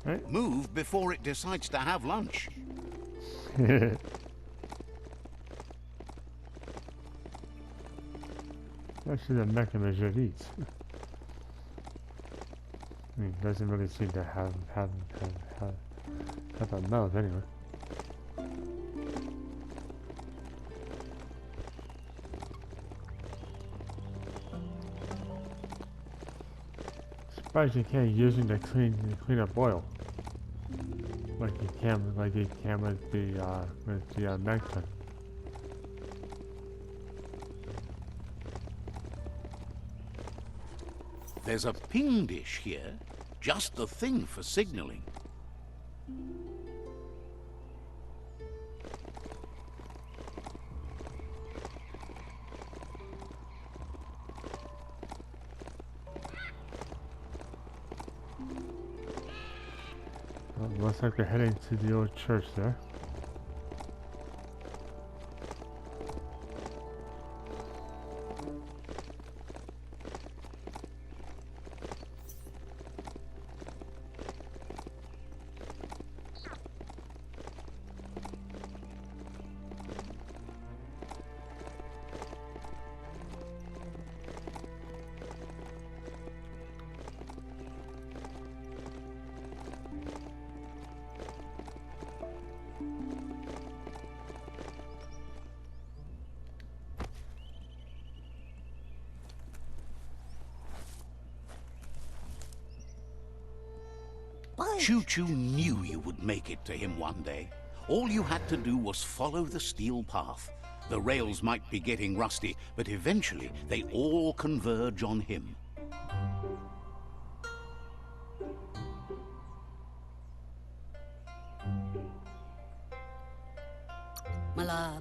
Right? Move before it decides to have lunch. Actually, the mechanism eats. I mean, doesn't really seem to have a mouth anyway. Surprised you can't use it to clean up oil, like you can with the Mexican. There's a ping dish here, just the thing for signaling. Well, looks like they're heading to the old church there. Choo-Choo knew you would make it to him one day. All you had to do was follow the steel path. The rails might be getting rusty, but eventually they all converge on him.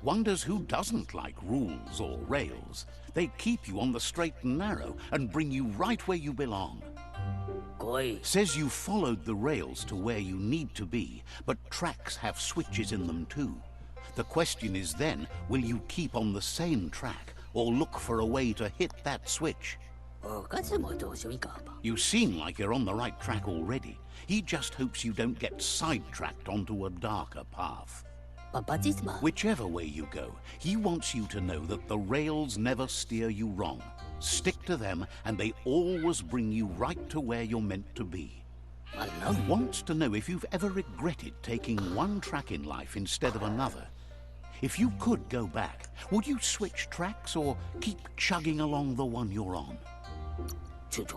Wonders who doesn't like rules or rails. They keep you on the straight and narrow and bring you right where you belong. Says you followed the rails to where you need to be, but tracks have switches in them too. The question is then, will you keep on the same track or look for a way to hit that switch? You seem like you're on the right track already. He just hopes you don't get sidetracked onto a darker path. Whichever way you go, he wants you to know that the rails never steer you wrong. Stick to them, and they always bring you right to where you're meant to be. He wants to know if you've ever regretted taking one track in life instead of another. If you could go back, would you switch tracks or keep chugging along the one you're on?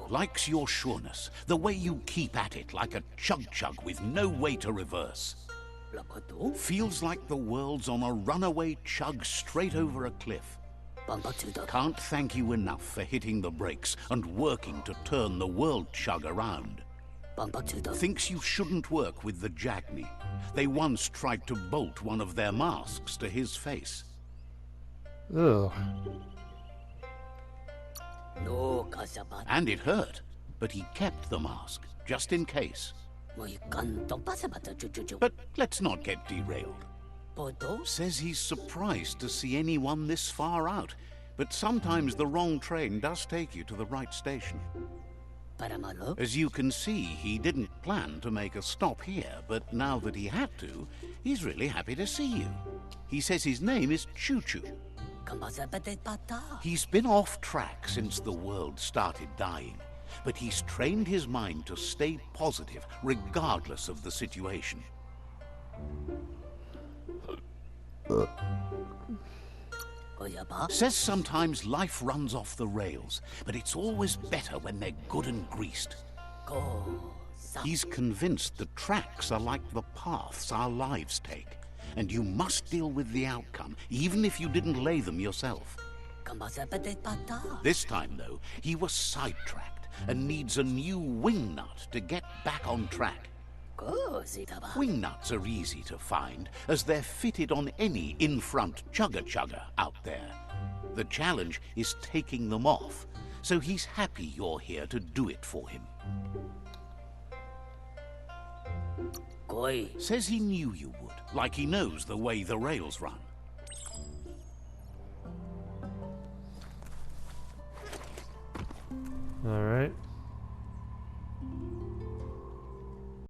Likes your sureness, the way you keep at it like a chug-chug with no way to reverse. Feels like the world's on a runaway chug straight over a cliff. Can't thank you enough for hitting the brakes and working to turn the world chug around. Thinks you shouldn't work with the Jagni. They once tried to bolt one of their masks to his face. Ugh. And it hurt, but he kept the mask, just in case. But let's not get derailed. Says he's surprised to see anyone this far out, but sometimes the wrong train does take you to the right station. As you can see, he didn't plan to make a stop here, but now that he had to, he's really happy to see you. He says his name is Choo-Choo. He's been off track since the world started dying, but he's trained his mind to stay positive regardless of the situation. Says sometimes life runs off the rails, but it's always better when they're good and greased. He's convinced the tracks are like the paths our lives take, and you must deal with the outcome, even if you didn't lay them yourself. This time, though, he was sidetracked and needs a new wing nut to get back on track. Wing nuts are easy to find, as they're fitted on any in-front chugger-chugger out there. The challenge is taking them off, so he's happy you're here to do it for him. Says he knew you would, like he knows the way the rails run. All right.